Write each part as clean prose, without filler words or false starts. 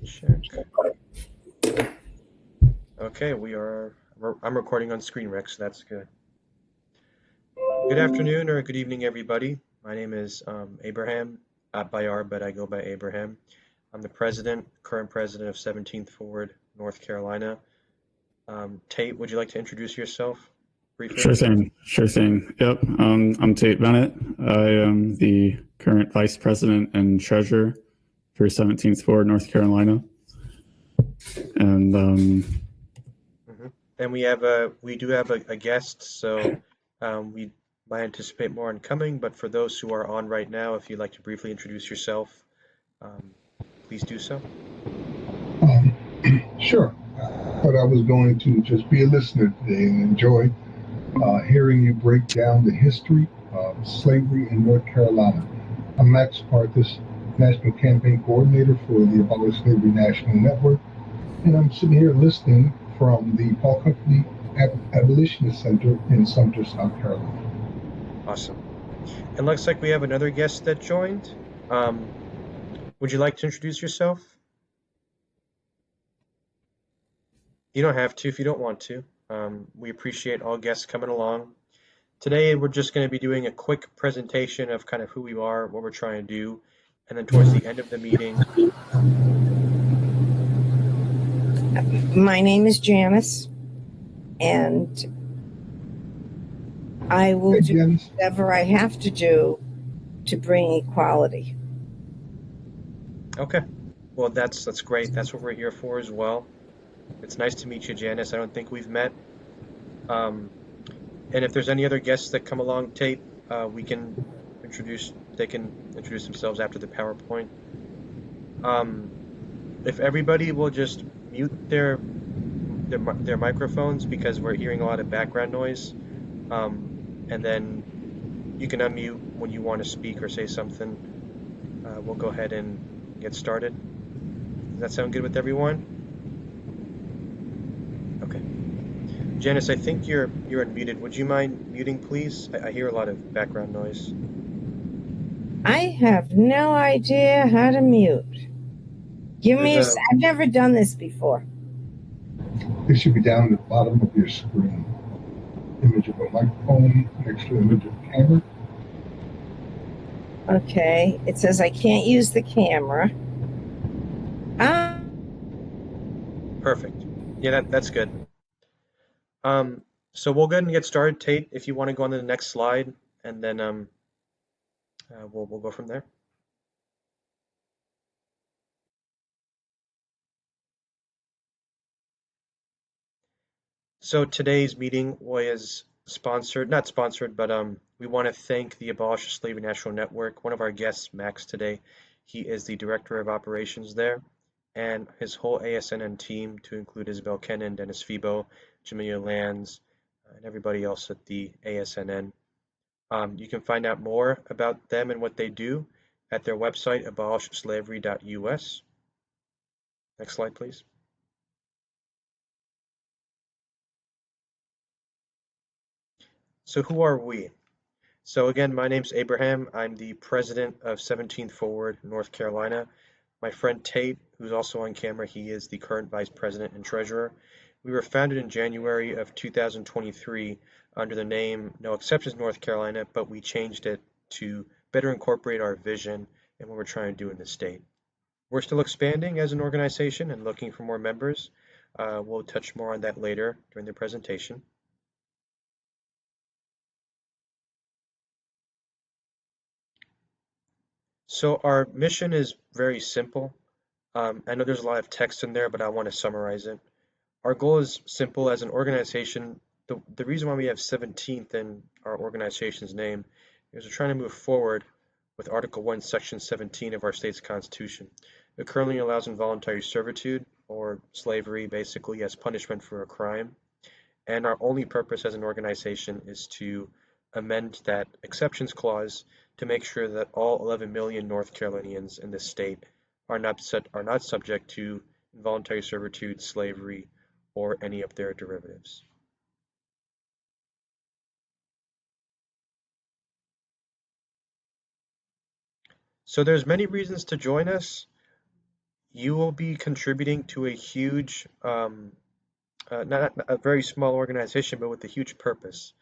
Check. Okay, I'm recording on screen rec, so that's good. Good afternoon or good evening, everybody. My name is Abraham, Bayar, but I go by Abraham. I'm the current president of 17th Forward, North Carolina. Tate, would you like to introduce yourself briefly? Sure thing. Sure thing. Yep. I'm Tate Bennett. I am the current vice president and treasurer for 17th Forward, North Carolina. And And we do have a guest, so we might anticipate more on coming. But for those who are on right now, if you'd like to briefly introduce yourself, please do so. Sure. But I was going to just be a listener today and enjoy hearing you break down the history of slavery in North Carolina. I'm Max Parthas, National Campaign Coordinator for the Abolish Slavery National Network, and I'm sitting here listening from the Paul Company Abolitionist Center in Sumter, South Carolina. Awesome. And looks like we have another guest that joined. Would you like to introduce yourself? You don't have to if you don't want to. We appreciate all guests coming along. Today, we're just going to be doing a quick presentation of kind of who we are, what we're trying to do, and then towards the end of the meeting. My name is Janice, and I will do whatever I have to do to bring equality. Okay. Well, that's great. That's what we're here for as well. It's nice to meet you, Janice. I don't think we've met. And if there's any other guests that come along, Tate, they can introduce themselves after the PowerPoint. If everybody will just mute their microphones because we're hearing a lot of background noise, and then you can unmute when you want to speak or say something. We'll go ahead and get started. Does that sound good with everyone? Okay. Janice, I think you're unmuted. Would you mind muting, please? I hear a lot of background noise. I have no idea how to mute. I've never done this before. It should be down at the bottom of your screen. Image of a microphone next to the image of the camera. Okay, it says I can't use the camera. Perfect. Yeah, that's good. So we'll go ahead and get started. Tate, if you want to go on to the next slide, and then we'll go from there. So today's meeting was not sponsored, but we want to thank the Abolish Slavery National Network. One of our guests, Max, today, he is the Director of Operations there, and his whole ASNN team, to include Isabel Kennan, Dennis Febo, Jamelia Lands, and everybody else at the ASNN. You can find out more about them and what they do at their website, abolishslavery.us. Next slide, please. So who are we? So again, my name's Abraham. I'm the president of 17th Forward, North Carolina. My friend Tate, who's also on camera, he is the current vice president and treasurer. We were founded in January of 2023 under the name No Exceptions North Carolina, but we changed it to better incorporate our vision and what we're trying to do in the state. We're still expanding as an organization and looking for more members. We'll touch more on that later during the presentation. So our mission is very simple. I know there's a lot of text in there, but I want to summarize it. Our goal is simple as an organization. The reason why we have 17th in our organization's name is we're trying to move forward with Article 1, Section 17 of our state's constitution. It currently allows involuntary servitude, or slavery, basically, as punishment for a crime. And our only purpose as an organization is to amend that exceptions clause to make sure that all 11 million North Carolinians in this state are not subject to involuntary servitude, slavery, or any of their derivatives. So there's many reasons to join us. you will be contributing to a huge, not a very small organization, but with a huge purpose.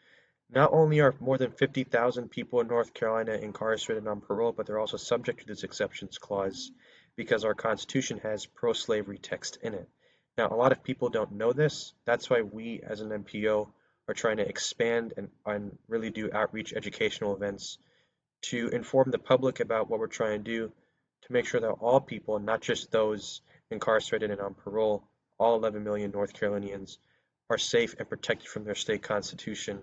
Not only are more than 50,000 people in North Carolina incarcerated on parole, but they're also subject to this exceptions clause because our Constitution has pro-slavery text in it. Now, a lot of people don't know this. That's why we, as an NPO, are trying to expand and really do outreach educational events to inform the public about what we're trying to do to make sure that all people, not just those incarcerated and on parole, all 11 million North Carolinians, are safe and protected from their state constitution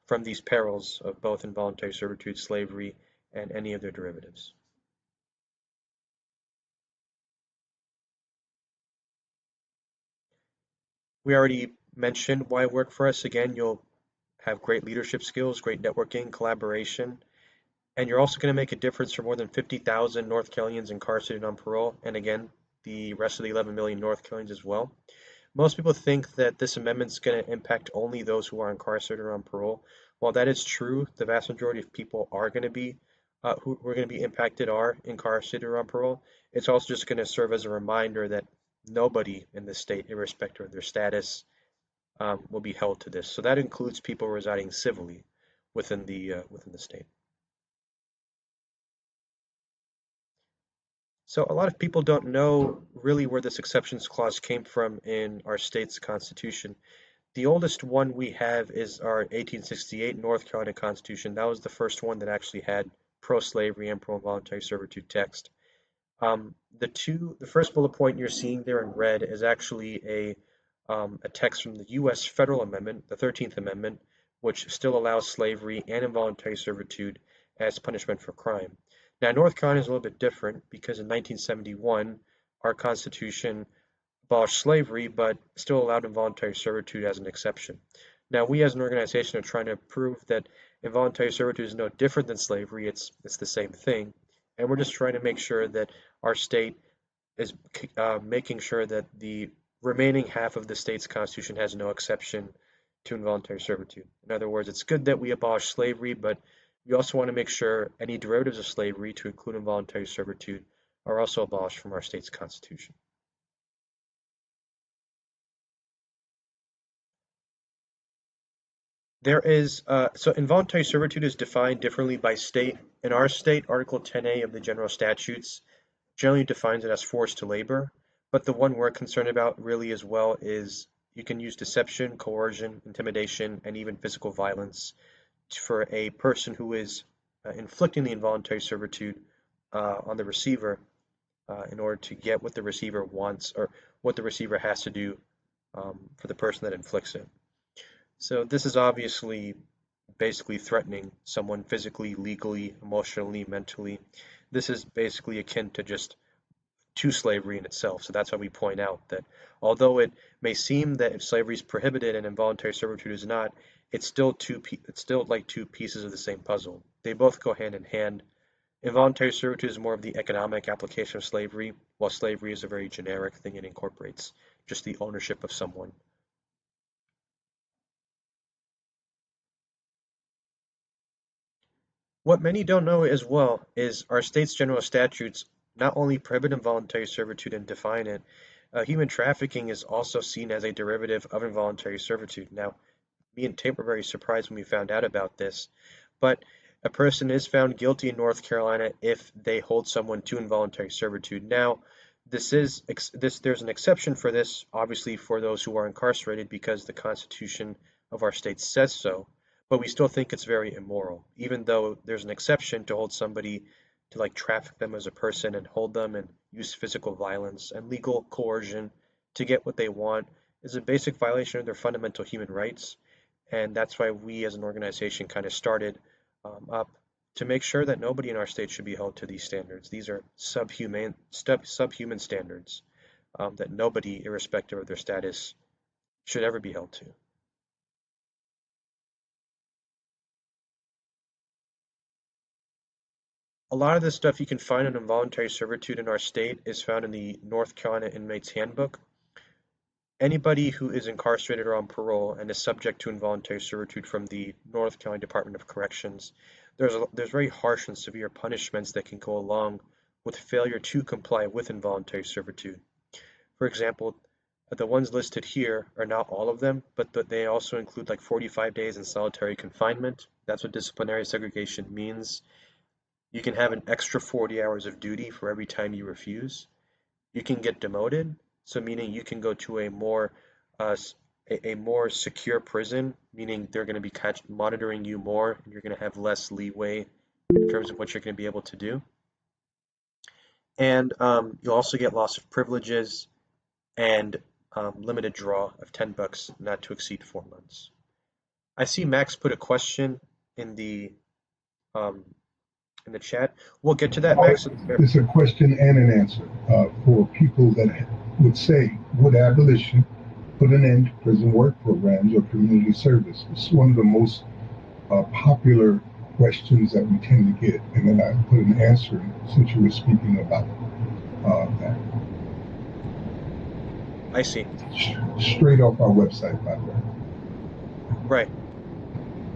from these perils of both involuntary servitude, slavery, and any of their derivatives. We already mentioned why work for us. Again, you'll have great leadership skills, great networking, collaboration, and you're also going to make a difference for more than 50,000 North Carolinians incarcerated on parole, and again, the rest of the 11 million North Carolinians as well. Most people think that this amendment is going to impact only those who are incarcerated or on parole. While that is true, the vast majority of people are going to be who are going to be impacted are incarcerated or on parole. It's also just going to serve as a reminder that nobody in the state, irrespective of their status, will be held to this. So that includes people residing civilly within the state. So a lot of people don't know really where this exceptions clause came from in our state's constitution. The oldest one we have is our 1868 North Carolina Constitution. That was the first one that actually had pro-slavery and pro-involuntary servitude text. The first bullet point you're seeing there in red is actually a text from the U.S. Federal Amendment, the 13th Amendment, which still allows slavery and involuntary servitude as punishment for crime. Now, North Carolina is a little bit different because in 1971, our Constitution abolished slavery, but still allowed involuntary servitude as an exception. Now, we as an organization are trying to prove that involuntary servitude is no different than slavery. It's the same thing, and we're just trying to make sure that our state is making sure that the remaining half of the state's constitution has no exception to involuntary servitude. In other words, it's good that we abolish slavery, but we also want to make sure any derivatives of slavery, to include involuntary servitude, are also abolished from our state's constitution. So involuntary servitude is defined differently by state. In our state, Article 10A of the General Statutes generally defines it as forced to labor, but the one we're concerned about really as well is you can use deception, coercion, intimidation, and even physical violence for a person who is inflicting the involuntary servitude on the receiver in order to get what the receiver wants or what the receiver has to do for the person that inflicts it. So this is obviously basically threatening someone physically, legally, emotionally, mentally. This is basically akin to slavery in itself. So that's why we point out that although it may seem that if slavery is prohibited and involuntary servitude is not, it's still like two pieces of the same puzzle. They both go hand in hand. Involuntary servitude is more of the economic application of slavery, while slavery is a very generic thing. It incorporates just the ownership of someone. What many don't know as well is our state's general statutes not only prohibit involuntary servitude and define it, human trafficking is also seen as a derivative of involuntary servitude. Now, me and Tate were very surprised when we found out about this, but a person is found guilty in North Carolina if they hold someone to involuntary servitude. Now, there's an exception for this, obviously for those who are incarcerated because the Constitution of our state says so, but we still think it's very immoral, even though there's an exception to hold somebody to like traffic them as a person and hold them and use physical violence and legal coercion to get what they want is a basic violation of their fundamental human rights. And that's why we as an organization kind of started up to make sure that nobody in our state should be held to these standards. These are subhuman standards that nobody, irrespective of their status, should ever be held to. A lot of the stuff you can find on involuntary servitude in our state is found in the North Carolina Inmates Handbook. Anybody who is incarcerated or on parole and is subject to involuntary servitude from the North Carolina Department of Corrections, there's very harsh and severe punishments that can go along with failure to comply with involuntary servitude. For example, the ones listed here are not all of them, but they also include like 45 days in solitary confinement. That's what disciplinary segregation means. You can have an extra 40 hours of duty for every time you refuse. You can get demoted, so meaning you can go to uh, a more secure prison, meaning they're going to be monitoring you more, and you're going to have less leeway in terms of what you're going to be able to do. And you'll also get loss of privileges and limited draw of $10, not to exceed 4 months. I see Max put a question in the um, chat. We'll get to that, Oh, Max. it's a question and an answer for people that would say, would abolition put an end to prison work programs or community service? It's one of the most popular questions that we tend to get, and then I put an answer in since you were speaking about that. I see. Straight off our website, by the way. Right.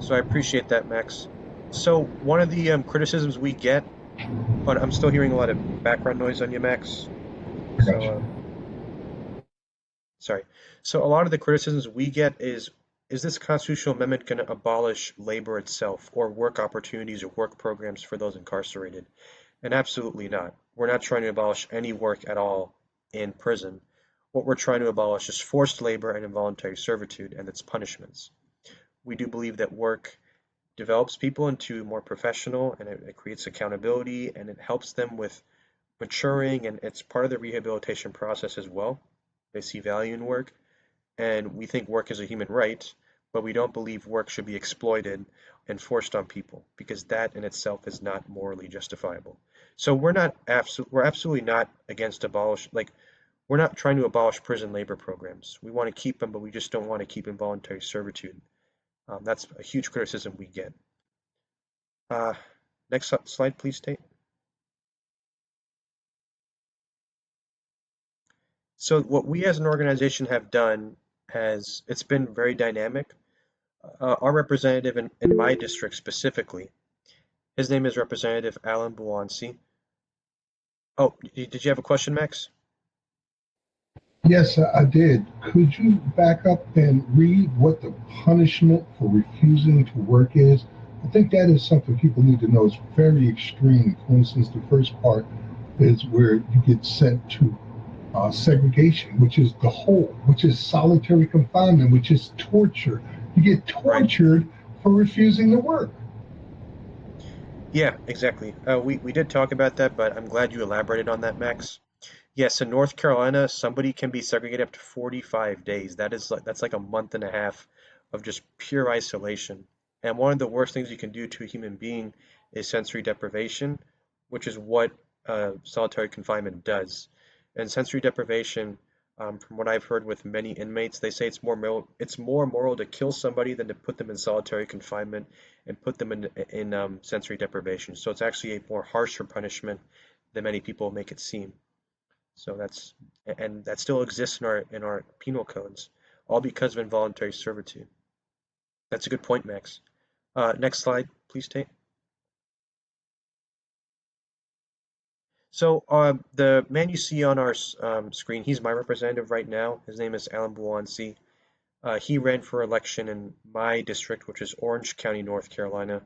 So I appreciate that, Max. So one of the criticisms we get, but I'm still hearing a lot of background noise on you, Max. I got So you. sorry. So a lot of the criticisms we get is this constitutional amendment going to abolish labor itself or work opportunities or work programs for those incarcerated? And absolutely not. We're not trying to abolish any work at all in prison. What we're trying to abolish is forced labor and involuntary servitude and its punishments. We do believe that work develops people into more professional, and it creates accountability, and it helps them with maturing, and it's part of the rehabilitation process as well. They see value in work, and we think work is a human right, but we don't believe work should be exploited and forced on people because that in itself is not morally justifiable. So we're absolutely not against we're not trying to abolish prison labor programs. We want to keep them, but we just don't want to keep involuntary servitude. That's a huge criticism we get. Uh, Next slide, please, Tate. So what we as an organization have done it's been very dynamic. Our representative in my district specifically, his name is Representative Alan Buwansi. Oh, did you have a question, Max? Yes, I did. Could you back up and read what the punishment for refusing to work is? I think that is something people need to know. It's very extreme. For instance, the first part is where you get sent to segregation, which is the hole, which is solitary confinement, which is torture. You get Right. tortured for refusing to work. Yeah, exactly. We did talk about that, but I'm glad you elaborated on that, Max. Yes, in North Carolina, somebody can be segregated up to 45 days. That's like a month and a half of just pure isolation. And one of the worst things you can do to a human being is sensory deprivation, which is what solitary confinement does. And sensory deprivation, from what I've heard with many inmates, they say it's more moral to kill somebody than to put them in solitary confinement and put them in sensory deprivation. So it's actually a more harsher punishment than many people make it seem. So that still exists in our penal codes, all because of involuntary servitude. That's a good point, Max. Next slide, please, Tate. So the man you see on our screen, he's my representative right now. His name is Alan Buwansi. He ran for election in my district, which is Orange County, North Carolina.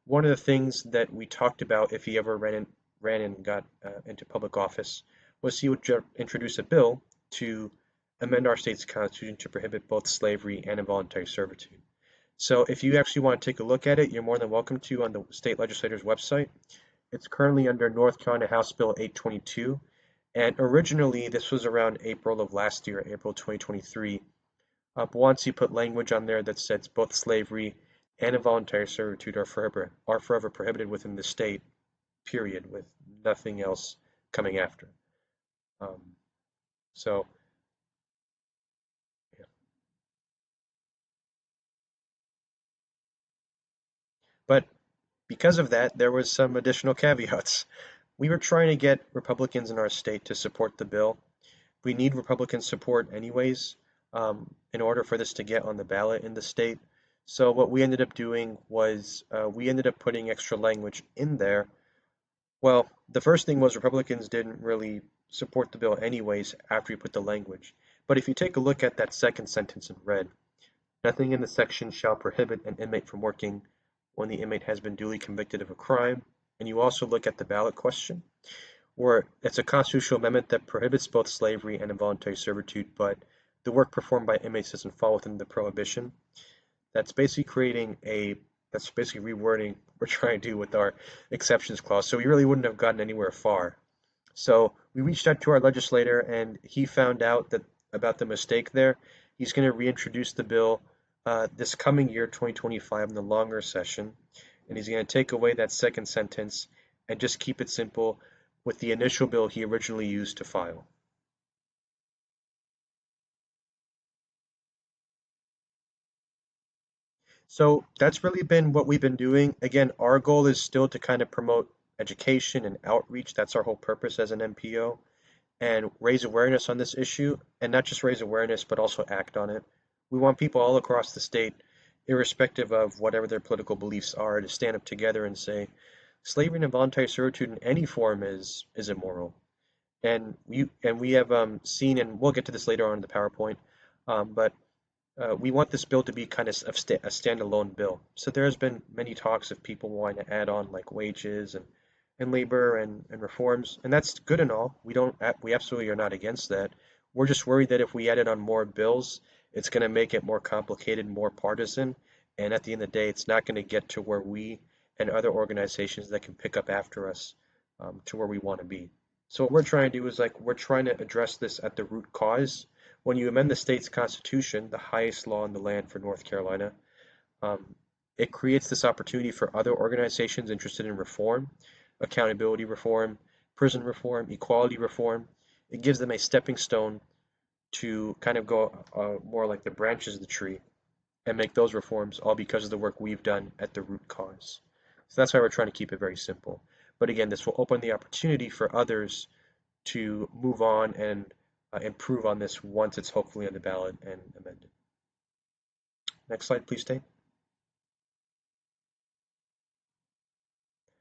One of the things that we talked about if he ever ran and got into public office was he would introduce a bill to amend our state's constitution to prohibit both slavery and involuntary servitude. So if you actually want to take a look at it, you're more than welcome to on the state legislator's website. It's currently under North Carolina House Bill 822, and originally this was around April of last year, April 2023. But put language on there that says both slavery and involuntary servitude are forever prohibited within the state, period, with nothing else coming after. Um, so, yeah. But because of that, there was some additional caveats. We were trying to get Republicans in our state to support the bill. We need Republican support anyways, in order for this to get on the ballot in the state. So what we ended up doing was we ended up putting extra language in there Well, the first thing was Republicans didn't really support the bill anyways after you put the language. But if you take a look at that second sentence in red, nothing in the section shall prohibit an inmate from working when the inmate has been duly convicted of a crime. And you also look at the ballot question, where it's a constitutional amendment that prohibits both slavery and involuntary servitude, but the work performed by inmates doesn't fall within the prohibition. That's basically creating a that's basically rewording we're trying to do with our exceptions clause. So we really wouldn't have gotten anywhere far. So we reached out to our legislator, and he found out that about the mistake there. He's going to reintroduce the bill this coming year, 2025, in the longer session, and he's going to take away that second sentence and just keep it simple with the initial bill he originally used to file. So that's really been what we've been doing. Again, our goal is still to kind of promote education and outreach. That's our whole purpose as an MPO, and raise awareness on this issue, and not just raise awareness, but also act on it. We want people all across the state, irrespective of whatever their political beliefs are, to stand up together and say, slavery and involuntary servitude in any form is immoral. And we have seen, and we'll get to this later on in the PowerPoint, but we want this bill to be kind of a standalone bill. So there has been many talks of people wanting to add on like wages and labor and reforms, and that's good and all. We absolutely are not against that. We're just worried that if we added on more bills, it's going to make it more complicated, more partisan, and at the end of the day, it's not going to get to where we and other organizations that can pick up after us to where we want to be. So what we're trying to do is like we're trying to address this at the root cause. When you amend the state's constitution, the highest law in the land for North Carolina, um, it creates this opportunity for other organizations interested in reform, accountability reform, prison reform, equality reform. It gives them a stepping stone to kind of go more like the branches of the tree and make those reforms, all because of the work we've done at the root cause. So that's why we're trying to keep it very simple. But again, this will open the opportunity for others to move on and improve on this once it's hopefully on the ballot and amended. Next slide, please, Tate.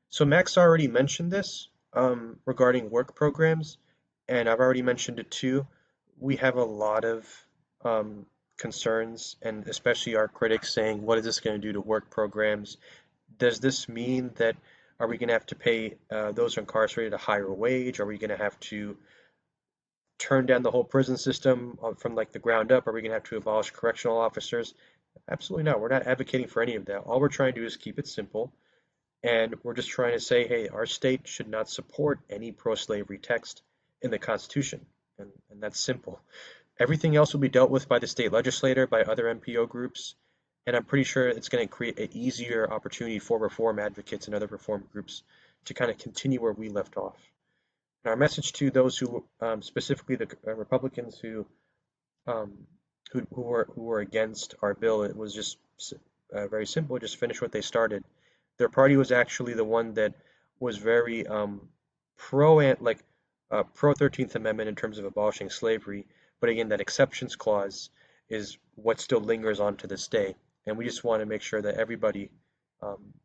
So Max already mentioned this regarding work programs, and I've already mentioned it too. We have a lot of um, concerns, and especially our critics saying, what is this going to do to work programs? Does this mean that are we going to have to pay those incarcerated a higher wage? Are we going to have to turn down the whole prison system from like the ground up? Are we going to have to abolish correctional officers? Absolutely not. We're not advocating for any of that. All we're trying to do is keep it simple. And we're just trying to say, hey, our state should not support any pro-slavery text in the Constitution. And that's simple. Everything else will be dealt with by the state legislator, by other MPO groups. And I'm pretty sure it's going to create an easier opportunity for reform advocates and other reform groups to kind of continue where we left off. And our message to those who, specifically the Republicans um, who were against our bill, it was just very simple. Just finish what they started. Their party was actually the one that was very pro pro 13th Amendment in terms of abolishing slavery. But again, that exceptions clause is what still lingers on to this day. And we just want to make sure that everybody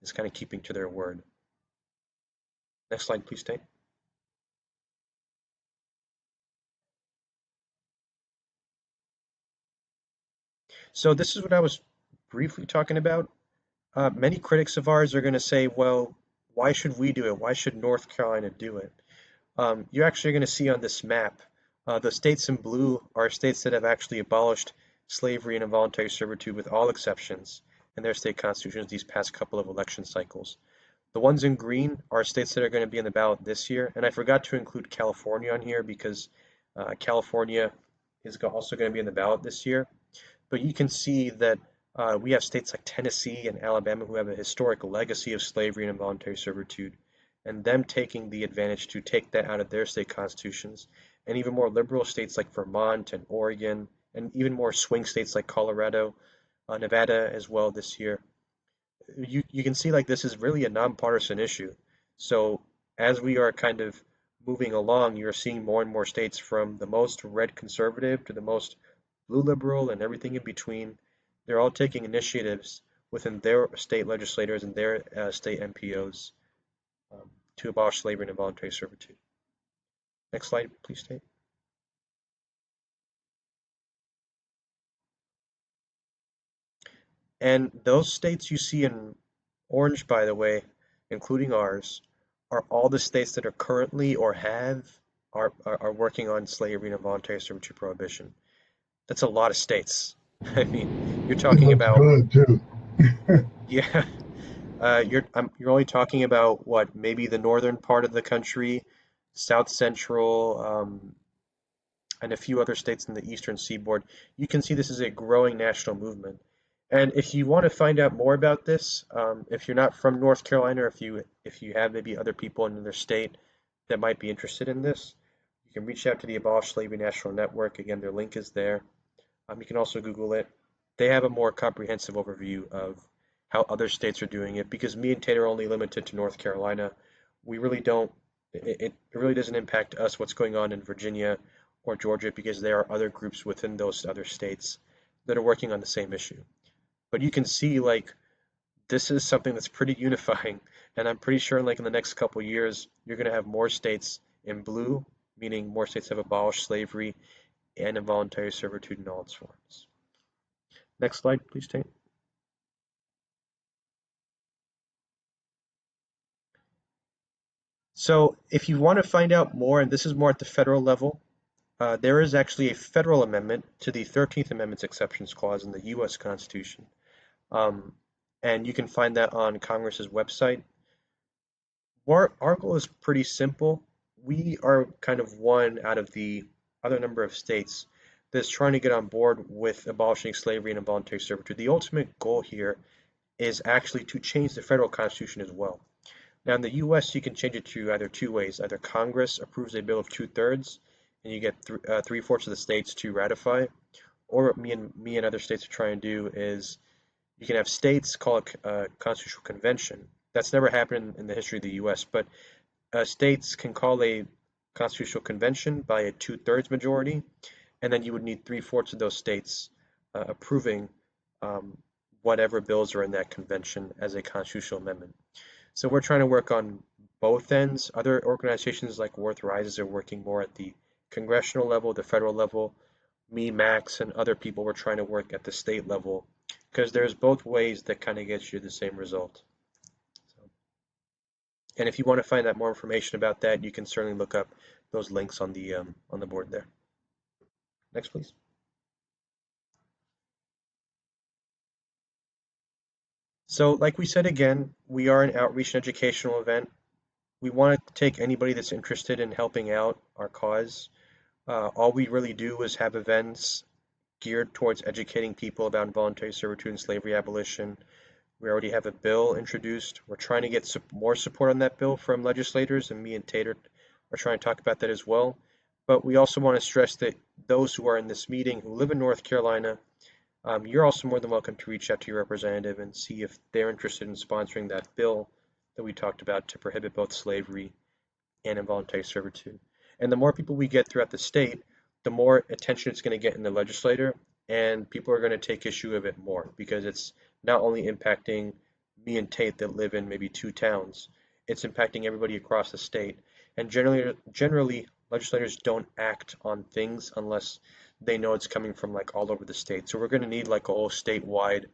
is kind of keeping to their word. Next slide, please, Tate. So this is what I was briefly talking about. Many critics of ours are going to say, well, why should we do it? Why should North Carolina do it? You're actually going to see on this map, the states in blue are states that have actually abolished slavery and involuntary servitude with all exceptions in their state constitutions these past couple of election cycles. The ones in green are states that are going to be in the ballot this year, and I forgot to include California on here because California is also going to be in the ballot this year. But you can see that we have states like Tennessee and Alabama who have a historic legacy of slavery and involuntary servitude, and them taking the advantage to take that out of their state constitutions, and even more liberal states like Vermont and Oregon, and even more swing states like Colorado, Nevada as well this year. You can see like this is really a nonpartisan issue. So as we are kind of moving along, you're seeing more and more states from the most red conservative to the most blue liberal and everything in between. They're all taking initiatives within their state legislators and their state MPOs to abolish slavery and involuntary servitude. Next slide, please, Tate. And those states you see in orange, by the way, including ours, are all the states that are currently or are working on slavery and involuntary servitude prohibition. That's a lot of states. I mean, you're It talking looks about, good too. yeah, you're only talking about what, maybe the northern part of the country, South Central, and a few other states in the eastern seaboard. You can see this is a growing national movement. And if you want to find out more about this, if you're not from North Carolina, or if you have maybe other people in another state that might be interested in this, you can reach out to the Abolish Slavery National Network. Again, their link is there. You can also Google it. They have a more comprehensive overview of how other states are doing it, because me and Tate are only limited to North Carolina. We really don't, it really doesn't impact us what's going on in Virginia or Georgia, because there are other groups within those other states that are working on the same issue. But you can see, like, this is something that's pretty unifying, and I'm pretty sure like in the next couple of years you're going to have more states in blue, meaning more states have abolished slavery and involuntary servitude in all its forms. Next slide, please, Tate. So if you want to find out more, and this is more at the federal level, there is actually a federal amendment to the 13th Amendment's exceptions clause in the U.S. Constitution. Um, and you can find that on Congress's website. Our goal is pretty simple. We are kind of one out of the other number of states that's trying to get on board with abolishing slavery and involuntary servitude. The ultimate goal here is actually to change the federal constitution as well. Now, in the US, you can change it to either two ways. Either Congress approves a bill of 2/3 and you get 3/4 of the states to ratify, or what me and other states are trying to do is you can have states call a constitutional convention. That's never happened in the history of the US, but states can call a constitutional convention by a 2/3 majority, and then you would need 3/4 of those states approving um, whatever bills are in that convention as a constitutional amendment. So we're trying to work on both ends. Other organizations like Worth Rises are working more at the congressional level, the federal level. Me, Max, and other people were trying to work at the state level, because there's both ways that kind of gets you the same result. So, and if you want to find out more information about that, you can certainly look up those links on the board there. Next, please. So, like we said again, we are an outreach and educational event. We want to take anybody that's interested in helping out our cause. All we really do is have events geared towards educating people about involuntary servitude and slavery abolition. We already have a bill introduced. We're trying to get more support on that bill from legislators, and me and Tate are trying to talk about that as well. But we also want to stress that those who are in this meeting who live in North Carolina, you're also more than welcome to reach out to your representative and see if they're interested in sponsoring that bill that we talked about to prohibit both slavery and involuntary servitude. And the more people we get throughout the state, the more attention it's going to get in the legislature, and people are going to take issue of it more, because it's not only impacting me and Tate that live in maybe two towns, it's impacting everybody across the state. And generally, legislators don't act on things unless they know it's coming from like all over the state. So we're going to need like a whole statewide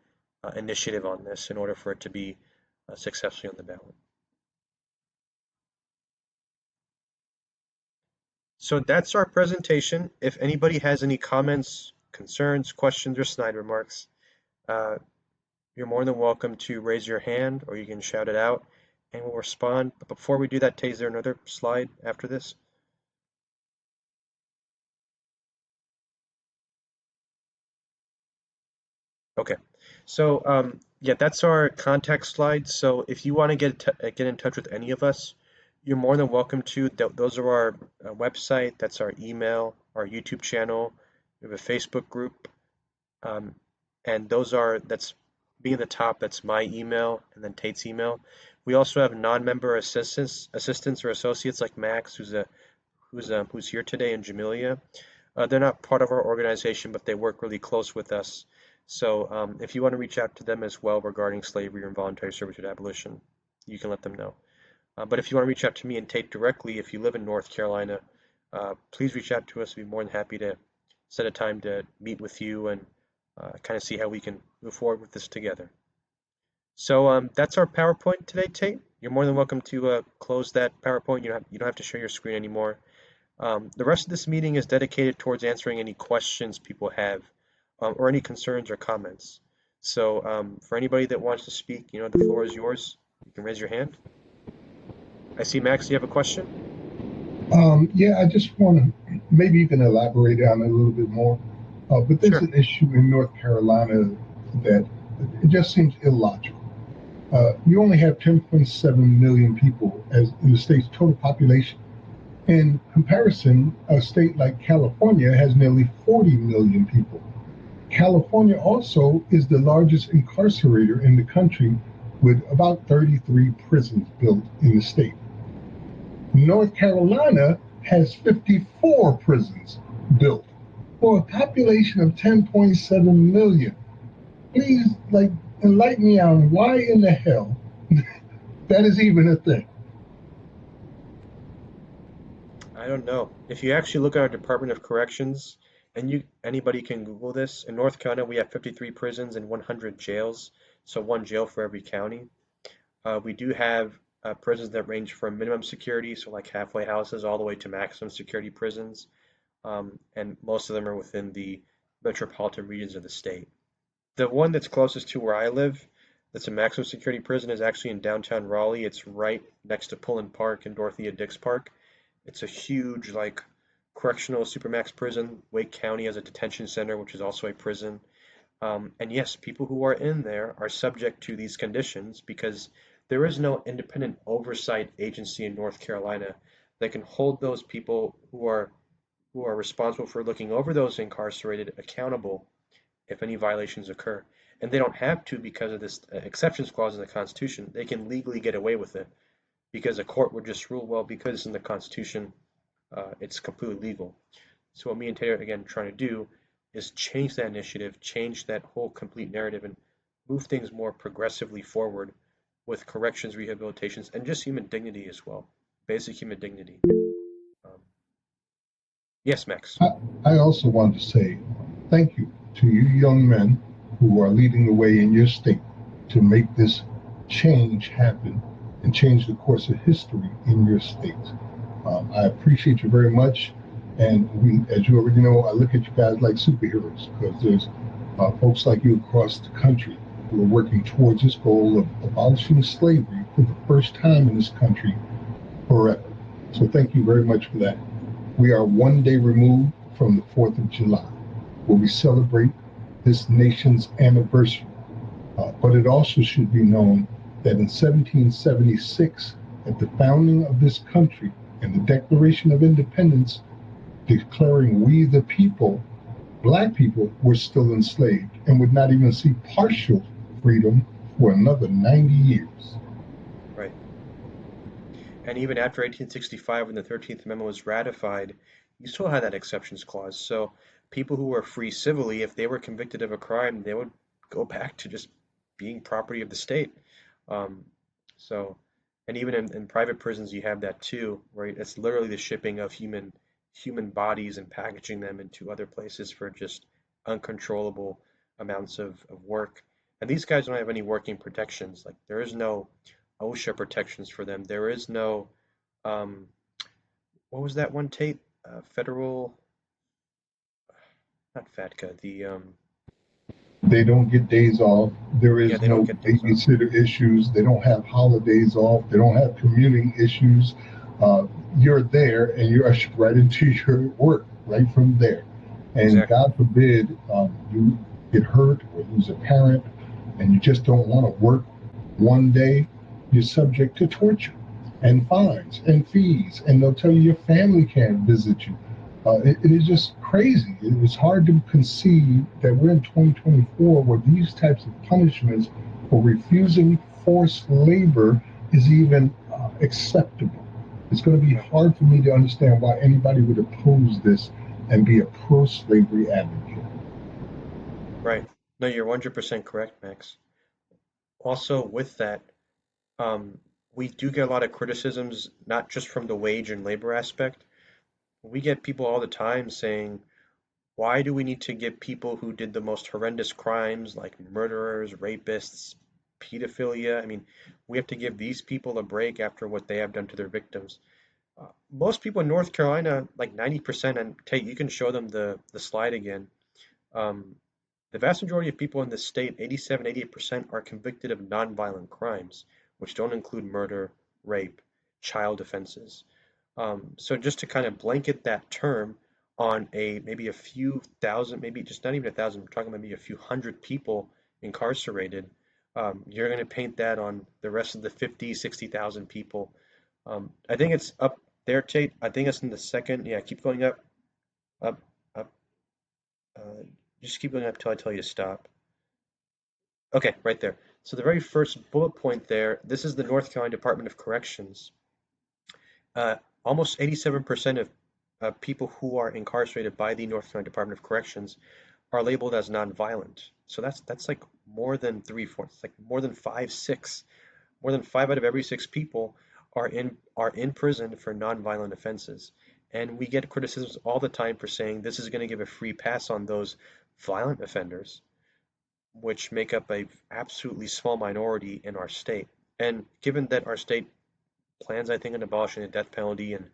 initiative on this in order for it to be successfully on the ballot. So that's our presentation. If anybody has any comments, concerns, questions, or snide remarks, uh, you're more than welcome to raise your hand, or you can shout it out and we'll respond. But before we do that, Tay, is there another slide after this? Okay. So yeah, that's our contact slide. So if you want to get in touch with any of us, you're more than welcome to. Those are our website, that's our email, our YouTube channel. We have a Facebook group. Um, and that's being at the top, that's my email and then Tate's email. We also have non-member assistants or associates like Max, who's here today, and Jamelia. They're not part of our organization, but they work really close with us. So if you want to reach out to them as well regarding slavery or involuntary servitude abolition, you can let them know. But if you want to reach out to me and Tate directly, if you live in North Carolina, please reach out to us. We'd be more than happy to set a time to meet with you and kind of see how we can move forward with this together. So that's our PowerPoint today, Tate. You're more than welcome to close that PowerPoint. You don't have to share your screen anymore. The rest of this meeting is dedicated towards answering any questions people have or any concerns or comments. So for anybody that wants to speak, the floor is yours. You can raise your hand. I see, Max, you have a question? Yeah, I just want to, maybe you can elaborate on it a little bit more. But there's Sure. an issue in North Carolina that it just seems illogical. You only have 10.7 million people as in the state's total population. In comparison, a state like California has nearly 40 million people. California also is the largest incarcerator in the country with about 33 prisons built in the state. North Carolina has 54 prisons built for a population of 10.7 million. Please, enlighten me on why in the hell that is even a thing. I don't know. If you actually look at our Department of Corrections, and anybody can Google this, in North Carolina we have 53 prisons and 100 jails, so one jail for every county. We do have prisons that range from minimum security, so like halfway houses, all the way to maximum security prisons, and most of them are within the metropolitan regions of the state. The one that's closest to where I live, that's a maximum security prison, is actually in downtown Raleigh. It's right next to Pullen Park and Dorothea Dix Park. It's a huge, like, correctional supermax prison. Wake County has a detention center, which is also a prison. And yes, people who are in there are subject to these conditions because there is no independent oversight agency in North Carolina that can hold those people who are responsible for looking over those incarcerated accountable if any violations occur. And they don't have to because of this exceptions clause in the Constitution. They can legally get away with it because a court would just rule, well, because it's in the Constitution, it's completely legal. So what me and Taylor again trying to do is change that initiative, change that whole complete narrative, and move things more progressively forward with corrections, rehabilitations, and just human dignity as well, basic human dignity. Um, yes, Max. I, I also want to say thank you to you young men who are leading the way in your state to make this change happen and change the course of history in your state. I appreciate you very much. And as you already know, I look at you guys like superheroes because there's folks like you across the country who are working towards this goal of abolishing slavery for the first time in this country forever. So thank you very much for that. We are one day removed from the 4th of July, where we celebrate this nation's anniversary. But it also should be known that in 1776, at the founding of this country and the Declaration of Independence, declaring we the people, black people were still enslaved and would not even see partial freedom for another 90 years. Right. And even after 1865, when the 13th Amendment was ratified, you still had that exceptions clause. So people who were free civilly, if they were convicted of a crime, they would go back to just being property of the state. Um, so, and even in private prisons, you have that too, right? It's literally the shipping of human bodies and packaging them into other places for just uncontrollable amounts of work. And these guys don't have any working protections. Like there is no OSHA protections for them. There is no, um, what was that one, Tate? Federal, not FATCA, They don't get days off. There yeah, is they don't no get days off. babysitter issues. They don't have holidays off. They don't have commuting issues. You're there and you're ushered right into your work right from there. And Exactly. God forbid you get hurt or lose a parent and you just don't want to work one day, you're subject to torture and fines and fees. And they'll tell you your family can't visit you. It is just crazy. It's hard to conceive that we're in 2024 where these types of punishments for refusing forced labor is even acceptable. It's going to be Right. hard for me to understand why anybody would oppose this and be a pro-slavery advocate. Right. No, you're 100% correct, Max. Also, with that, um, we do get a lot of criticisms, not just from the wage and labor aspect. We get people all the time saying, why do we need to give people who did the most horrendous crimes, like murderers, rapists, pedophilia? I mean, we have to give these people a break after what they have done to their victims. Most people in North Carolina, like 90%, and Tate, you can show them the slide again. Um, the vast majority of people in this state, 87, 88%, are convicted of nonviolent crimes, which don't include murder, rape, child offenses. So just to kind of blanket that term on a maybe a few thousand, maybe just not even a thousand, we're talking maybe a few hundred people incarcerated, you're going to paint that on the rest of the 50, 60,000 people. I think it's up there, Tate. I think it's in the second. Yeah, keep going up, up, up. Uh, just keep going up till I tell you to stop. Okay, right there. So the very first bullet point there, this is the North Carolina Department of Corrections. Uh, Almost 87% of people who are incarcerated by the North Carolina Department of Corrections are labeled as nonviolent. So that's like more than three-fourths, like more than more than 5 out of every 6 people are in prison for nonviolent offenses. And we get criticisms all the time for saying this is going to give a free pass on those violent offenders, which make up a absolutely small minority in our state. And given that our state plans, I think, on abolishing the death penalty and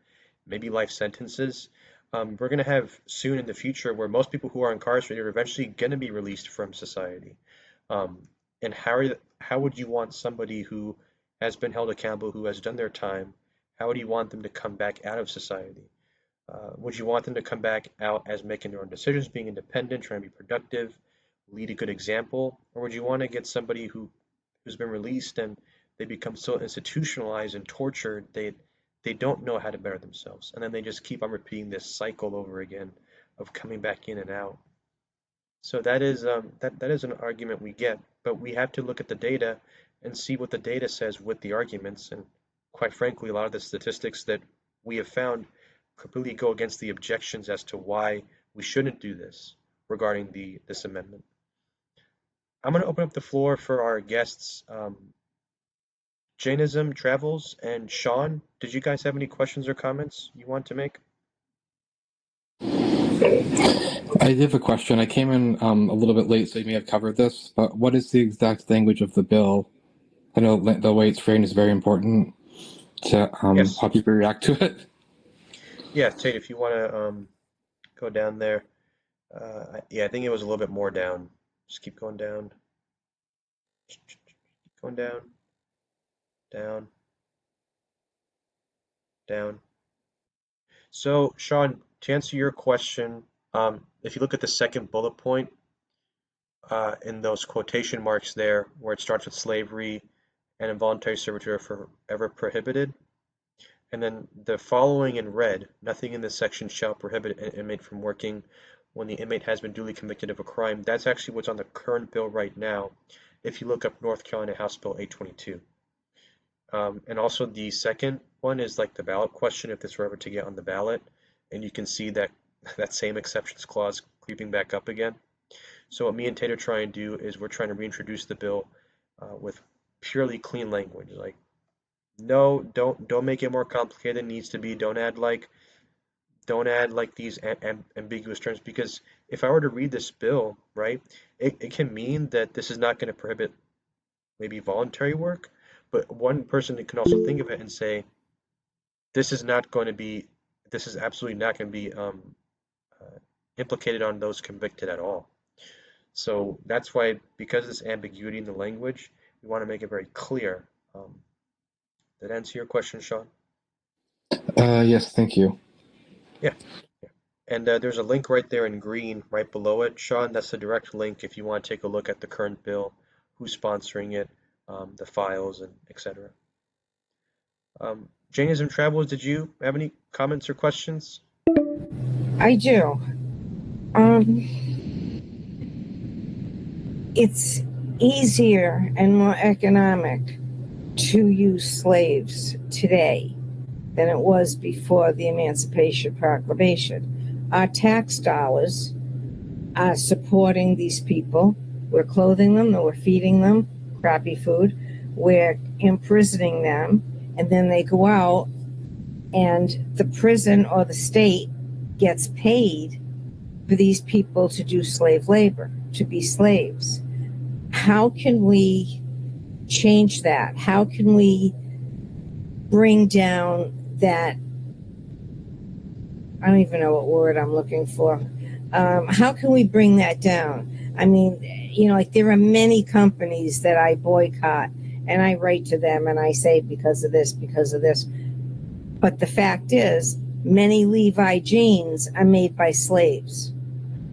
maybe life sentences, we're going to have soon in the future where most people who are incarcerated are eventually going to be released from society. Um, and how would you want somebody who has been held accountable, who has done their time, how would you want them to come back out of society? Would you want them to come back out as making their own decisions, being independent, trying to be productive, lead a good example? Or would you want to get somebody who's been released and they become so institutionalized and tortured they don't know how to better themselves, and then they just keep on repeating this cycle over again of coming back in and out. So that is an argument we get, but we have to look at the data and see what the data says with the arguments. And quite frankly, a lot of the statistics that we have found completely go against the objections as to why we shouldn't do this regarding this amendment. I'm going to open up the floor for our guests. Jainism Travels and Sean, did you guys have any questions or comments you want to make? I have a question. I came in a little bit late, so you may have covered this, but what is the exact language of the bill? I know the way it's framed is very important to Yes. how people react to it. Yeah, Tate, if you want to go down there. Yeah, I think it was a little bit more down. Just keep going down. Keep going down, down, down. So, Sean, to answer your question, if you look at the second bullet point, in those quotation marks there, where it starts with slavery and involuntary servitude are forever prohibited, and then the following in red, nothing in this section shall prohibit an inmate from working when the inmate has been duly convicted of a crime. That's actually what's on the current bill right now, if you look up North Carolina House Bill 822. And also the second one is like the ballot question, if this were ever to get on the ballot, and you can see that that same exceptions clause creeping back up again. So what me and Tate are trying to do is we're trying to reintroduce the bill with purely clean language. Like, no, don't make it more complicated than it needs to be. Don't add like these ambiguous terms, because if I were to read this bill, right, it can mean that this is not going to prohibit maybe voluntary work, but one person can also think of it and say, this is not going to be, this is absolutely not going to be implicated on those convicted at all. So that's why, because of this ambiguity in the language, we want to make it very clear. Did that answer your question, Sean? Yes, thank you. Yeah. Yeah. And there's a link right there in green right below it, Sean. That's the direct link if you want to take a look at the current bill, who's sponsoring it, the files, and etc. Jainism Travels, did you have any comments or questions? I do. It's easier and more economic to use slaves today than it was before the Emancipation Proclamation. Our tax dollars are supporting these people. We're clothing them, we're feeding them crappy food, we're imprisoning them, and then they go out, and the prison or the state gets paid for these people to do slave labor, to be slaves. How can we change that? How can we bring down that? I don't even know what word I'm looking for. How can we bring that down? I mean, like there are many companies that I boycott, and I write to them and I say because of this, because of this. But the fact is, many Levi jeans are made by slaves.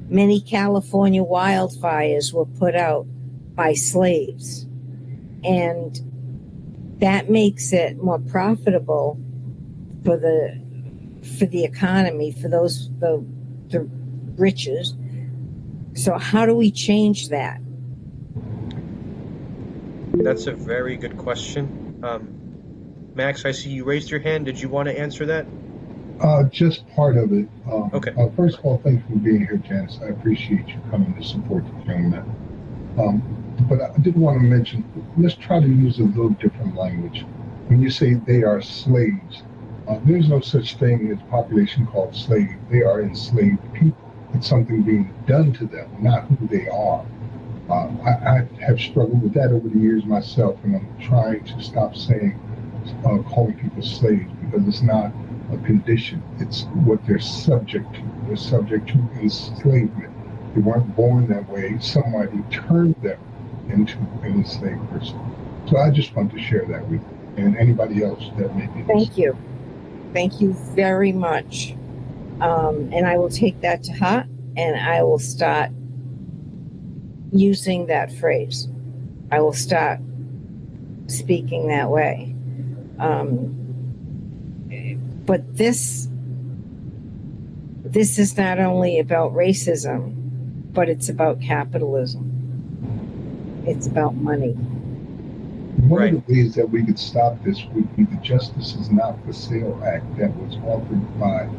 Many California wildfires were put out by slaves. And that makes it more profitable for the economy, for the riches. So how do we change that? That's a very good question. Max, I see you raised your hand. Did you want to answer that? Just part of it. Okay. First of all, thank you for being here, Janice. I appreciate you coming to support the young men. But I did want to mention, let's try to use a little different language. When you say they are slaves, there's no such thing as a population called slave. They are enslaved people. It's something being done to them, not who they are. I have struggled with that over the years myself, and I'm trying to stop saying, calling people slaves, because it's not a condition. It's what they're subject to. They're subject to enslavement. They weren't born that way. Somebody turned them into an enslaved person. So I just want to share that with you and anybody else that may be listening. Thank you. Thank you very much. And I will take that to heart, and I will start using that phrase. I will start speaking that way. But this is not only about racism, but it's about capitalism. It's about money. One of the ways that we could stop this would be the Justice is Not for Sale Act that was offered by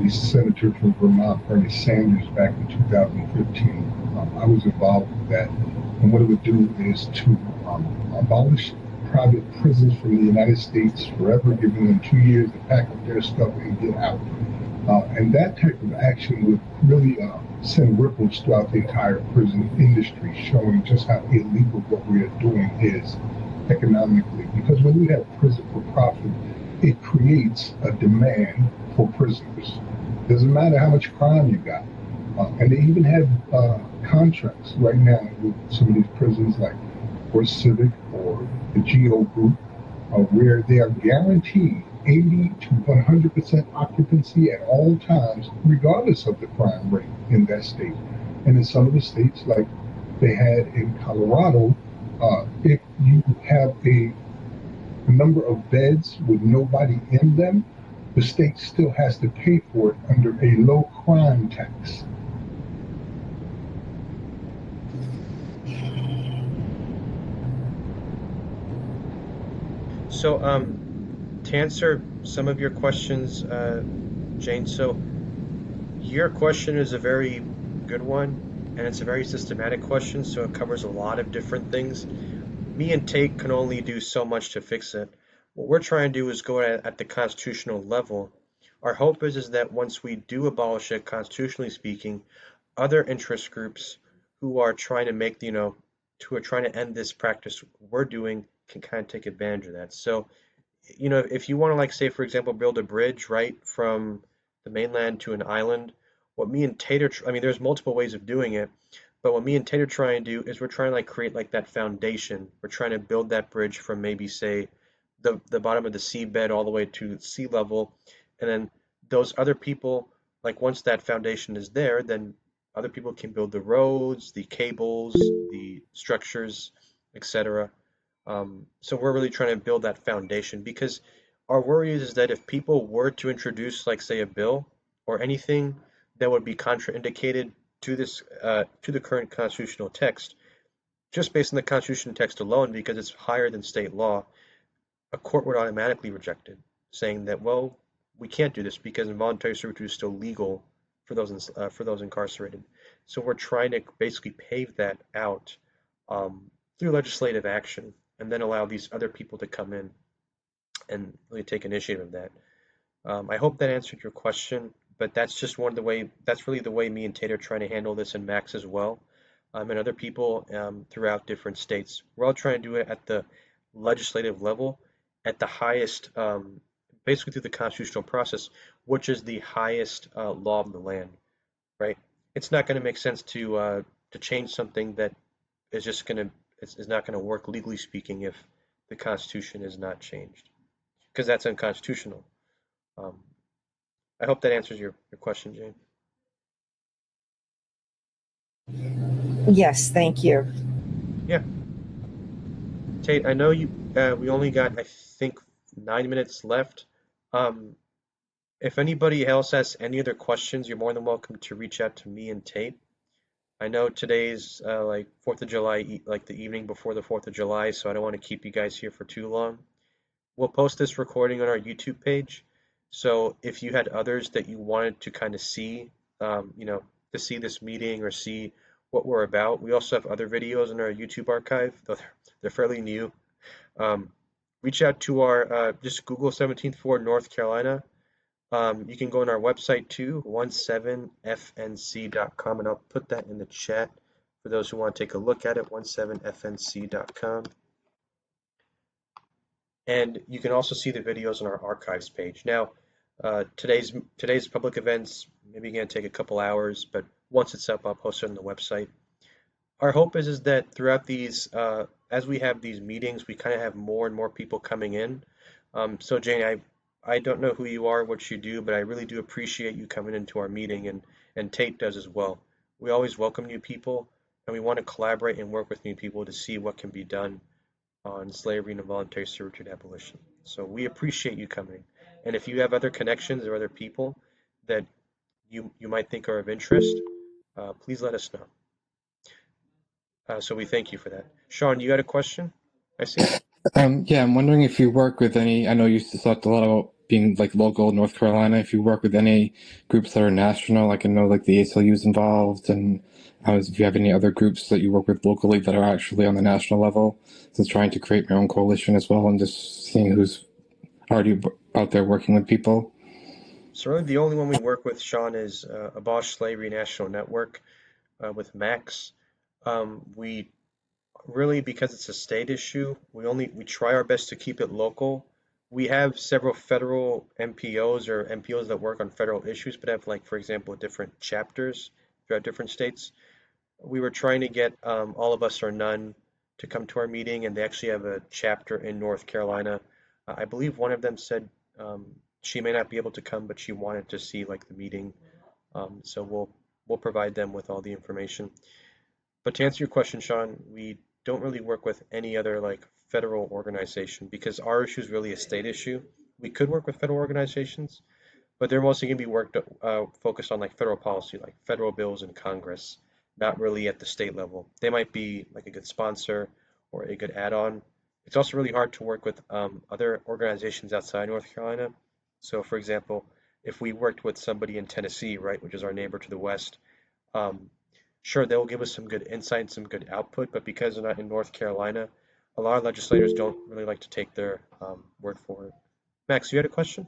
the senator from Vermont, Bernie Sanders, back in 2015. I was involved with that. And what it would do is to abolish private prisons from the United States forever, giving them 2 years to pack up their stuff and get out. And that type of action would really send ripples throughout the entire prison industry, showing just how illegal what we are doing is economically. Because when you have prison for profit, it creates a demand for prisoners. Doesn't matter how much crime you got. And they even have contracts right now with some of these prisons like Fort Civic or the GO Group, where they are guaranteed 80 to 100% occupancy at all times, regardless of the crime rate in that state. And in some of the states, like they had in Colorado, if you have a number of beds with nobody in them, the state still has to pay for it under a low crime tax. So, to answer some of your questions, Jane, so your question is a very good one, and it's a very systematic question, so it covers a lot of different things. Me and Tate can only do so much to fix it. What we're trying to do is go at the constitutional level. Our hope is that once we do abolish it, constitutionally speaking, other interest groups who are trying to make, who are trying to end this practice we're doing can kind of take advantage of that. So, if you want to, like, say, for example, build a bridge, right, from the mainland to an island, what me and Tate I mean, there's multiple ways of doing it, but what me and Tate are trying to do is we're trying to, like, create, like, that foundation. We're trying to build that bridge from maybe, say, the bottom of the seabed all the way to sea level, and then those other people, like, once that foundation is there, then other people can build the roads, the cables, the structures, etc. So we're really trying to build that foundation because our worry is that if people were to introduce, like, say, a bill or anything that would be contraindicated to this to the current constitutional text, just based on the constitutional text alone, because it's higher than state law, a court would automatically reject it, saying that, well, we can't do this because involuntary servitude is still legal for those incarcerated. So we're trying to basically pave that out through legislative action, and then allow these other people to come in. and really take initiative of that. I hope that answered your question, but that's just that's really the way me and Tate are trying to handle this, and Max as well, and other people throughout different states. We're all trying to do it at the legislative level, at the highest, basically through the constitutional process, which is the highest law of the land, right? It's not going to make sense to change something that is just going to is not going to work legally speaking if the Constitution is not changed, because that's unconstitutional. Um, I hope that answers your question, Jane. Yes, thank you. Yeah, Tate, I know you. We only got, I think, 9 minutes left. Um, if anybody else has any other questions, you're more than welcome to reach out to me and Tate. I know today's like 4th of July, like the evening before the 4th of July, so I don't want to keep you guys here for too long. We'll post this recording on our YouTube page. So if you had others that you wanted to kind of see, you know, to see this meeting or see what we're about, we also have other videos in our YouTube archive. They're fairly new. Um, Reach out to our, just Google 17th Ward, North Carolina. You can go on our website too, 17fnc.com, and I'll put that in the chat for those who want to take a look at it, 17fnc.com. And you can also see the videos on our archives page. Now, today's public events maybe going to take a couple hours, but once it's up, I'll post it on the website. Our hope is that throughout these, as we have these meetings, we kind of have more and more people coming in. So Jane, I don't know who you are, what you do, but I really do appreciate you coming into our meeting, and Tate does as well. We always welcome new people, and we want to collaborate and work with new people to see what can be done on slavery and involuntary servitude abolition. So we appreciate you coming. And if you have other connections or other people that you might think are of interest, please let us know. So we thank you for that. Sean, you got a question? I see. Yeah, I'm wondering if you work with any. I know you talked a lot about being like local North Carolina. If you work with any groups that are national, like I know like the ACLU is involved, and if you have any other groups that you work with locally that are actually on the national level, so trying to create your own coalition as well, and just seeing who's already out there working with people. So really the only one we work with, Sean, is Abolish Slavery National Network with Max. We really, because it's a state issue, we try our best to keep it local. We have several federal MPOs or MPOs that work on federal issues, but have, like, for example, different chapters throughout different states. We were trying to get All of Us or None to come to our meeting, and they actually have a chapter in North Carolina. I believe one of them said she may not be able to come, but she wanted to see like the meeting. So we'll provide them with all the information. But to answer your question, Sean, we don't really work with any other like federal organization because our issue is really a state issue. We could work with federal organizations, but they're mostly going to be focused on like federal policy, like federal bills in Congress, not really at the state level. They might be like a good sponsor or a good add-on. It's also really hard to work with other organizations outside North Carolina. So, for example, if we worked with somebody in Tennessee, right, which is our neighbor to the west, um, sure, they'll give us some good insight and some good output, but because they're not in North Carolina, a lot of legislators don't really like to take their word for it. Max, you had a question?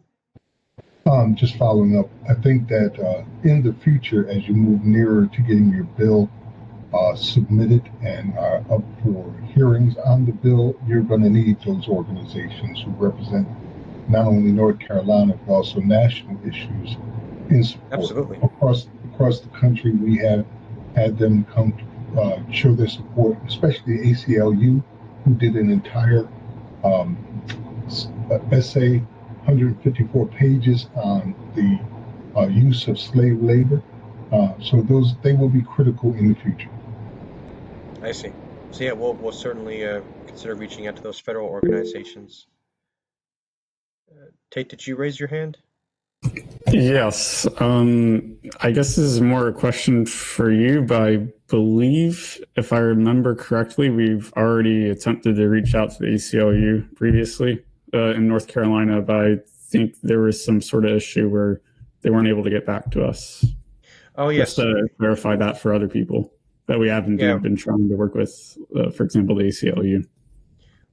Just following up, I think that in the future, as you move nearer to getting your bill submitted and are up for hearings on the bill, you're going to need those organizations who represent not only North Carolina but also national issues in support. Absolutely. Across the country, we have had them come show their support, especially the ACLU, who did an entire essay, 154 pages on the use of slave labor. So they will be critical in the future. I see. So yeah, we'll certainly consider reaching out to those federal organizations. Tate, did you raise your hand? Yes. I guess this is more a question for you, but I believe, if I remember correctly, we've already attempted to reach out to the ACLU previously in North Carolina, but I think there was some sort of issue where they weren't able to get back to us. Oh, yes. Just to verify that for other people that we have indeed been trying to work with, for example, the ACLU.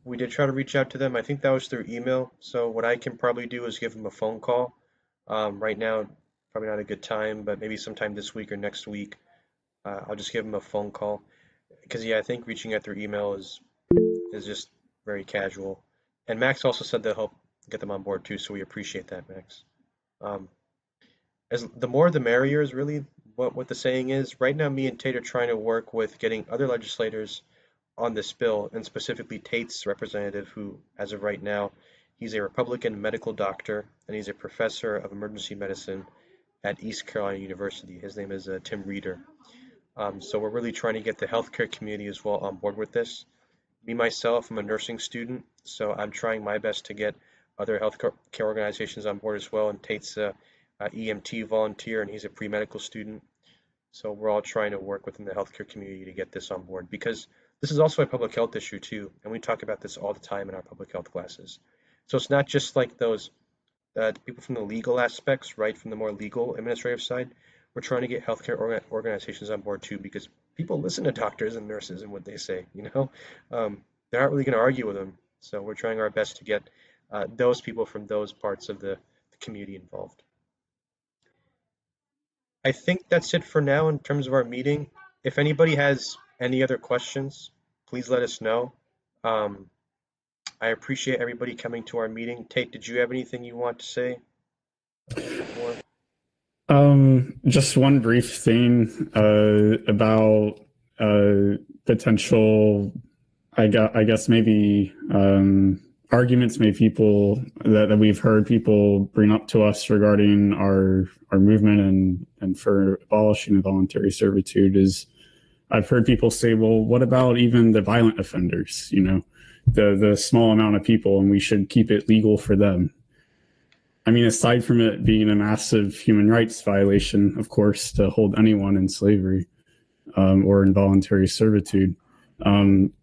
We did try to reach out to them. I think that was through email. So what I can probably do is give them a phone call. Right now, probably not a good time, but maybe sometime this week or next week, I'll just give them a phone call. Because yeah, I think reaching out through email is just very casual. And Max also said they'll help get them on board too, so we appreciate that, Max. Um, as the more the merrier is really what the saying is. Right now, me and Tate are trying to work with getting other legislators on this bill, and specifically Tate's representative, who, as of right now, he's a Republican medical doctor and he's a professor of emergency medicine at East Carolina University. His name is Tim Reeder. So we're really trying to get the healthcare community as well on board with this. Me myself, I'm a nursing student, so I'm trying my best to get other healthcare organizations on board as well. And Tate's a EMT volunteer, and he's a pre-medical student. So we're all trying to work within the healthcare community to get this on board because this is also a public health issue too, and we talk about this all the time in our public health classes. So it's not just like those people from the legal aspects, right, from the more legal administrative side. We're trying to get healthcare organizations on board too because people listen to doctors and nurses and what they say, you know. They're not really going to argue with them. So we're trying our best to get those people from those parts of the community involved. I think that's it for now in terms of our meeting. If anybody has any other questions, please let us know. Um, I appreciate everybody coming to our meeting. Tate, did you have anything you want to say before? Just one brief thing about potential, I guess maybe arguments maybe people that we've heard people bring up to us regarding our movement and for abolishing involuntary servitude is I've heard people say, well, what about even the violent offenders, you know, the small amount of people, and we should keep it legal for them. I mean, aside from it being a massive human rights violation, of course, to hold anyone in slavery or involuntary servitude,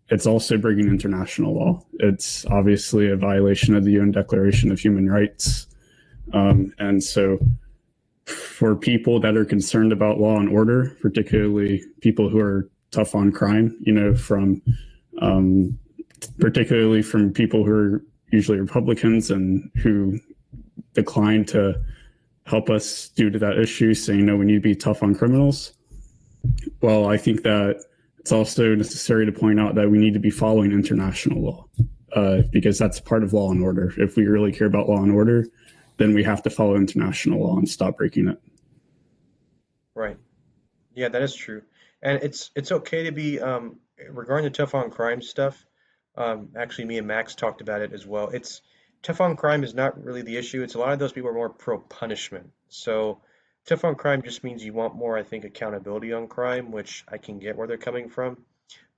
it's also breaking international law. It's obviously a violation of the UN Declaration of Human Rights. And so for people that are concerned about law and order, particularly people who are tough on crime, you know, from particularly from people who are usually Republicans and who decline to help us due to that issue, saying, no, we need to be tough on criminals. Well, I think that it's also necessary to point out that we need to be following international law because that's part of law and order. If we really care about law and order, then we have to follow international law and stop breaking it. Right. Yeah, that is true. And it's okay to be regarding the tough on crime stuff. Actually, me and Max talked about it as well. It's tough on crime is not really the issue. It's a lot of those people are more pro punishment. So tough on crime just means you want more, I think, accountability on crime, which I can get where they're coming from.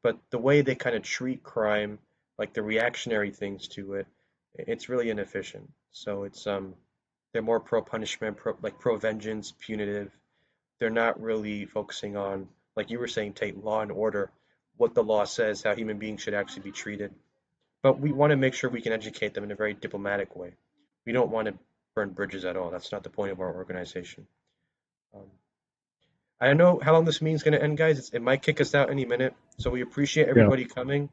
But the way they kind of treat crime, like the reactionary things to it, it's really inefficient. So it's they're more pro punishment, pro vengeance, punitive. They're not really focusing on, like you were saying, Tate, law and order, what the law says, how human beings should actually be treated. But we want to make sure we can educate them in a very diplomatic way. We don't want to burn bridges at all. That's not the point of our organization. Um, I don't know how long this meeting's going to end, guys. It might kick us out any minute. So we appreciate everybody coming.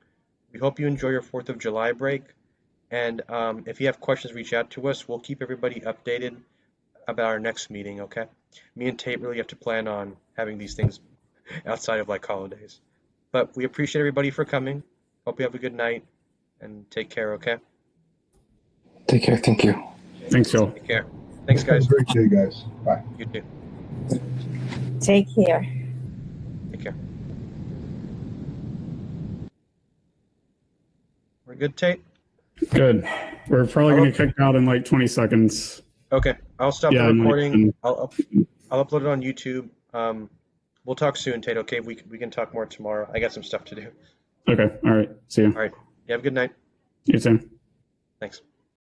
We hope you enjoy your 4th of July break. And if you have questions, reach out to us. We'll keep everybody updated about our next meeting, okay? Me and Tate really have to plan on having these things outside of like holidays. But we appreciate everybody for coming. Hope you have a good night and take care, okay? Take care. Thank you. Thanks, Joel. Take care. Thanks, guys. Have a great day, guys. Bye. You too. Take care. Take care. We're good, Tate? Good. We're probably going to kick out in like 20 seconds. Okay. I'll stop the and recording. I'll upload it on YouTube. We'll talk soon, Tate, okay? We can talk more tomorrow. I got some stuff to do. Okay. All right. See you. All right. You have a good night. You too. Thanks.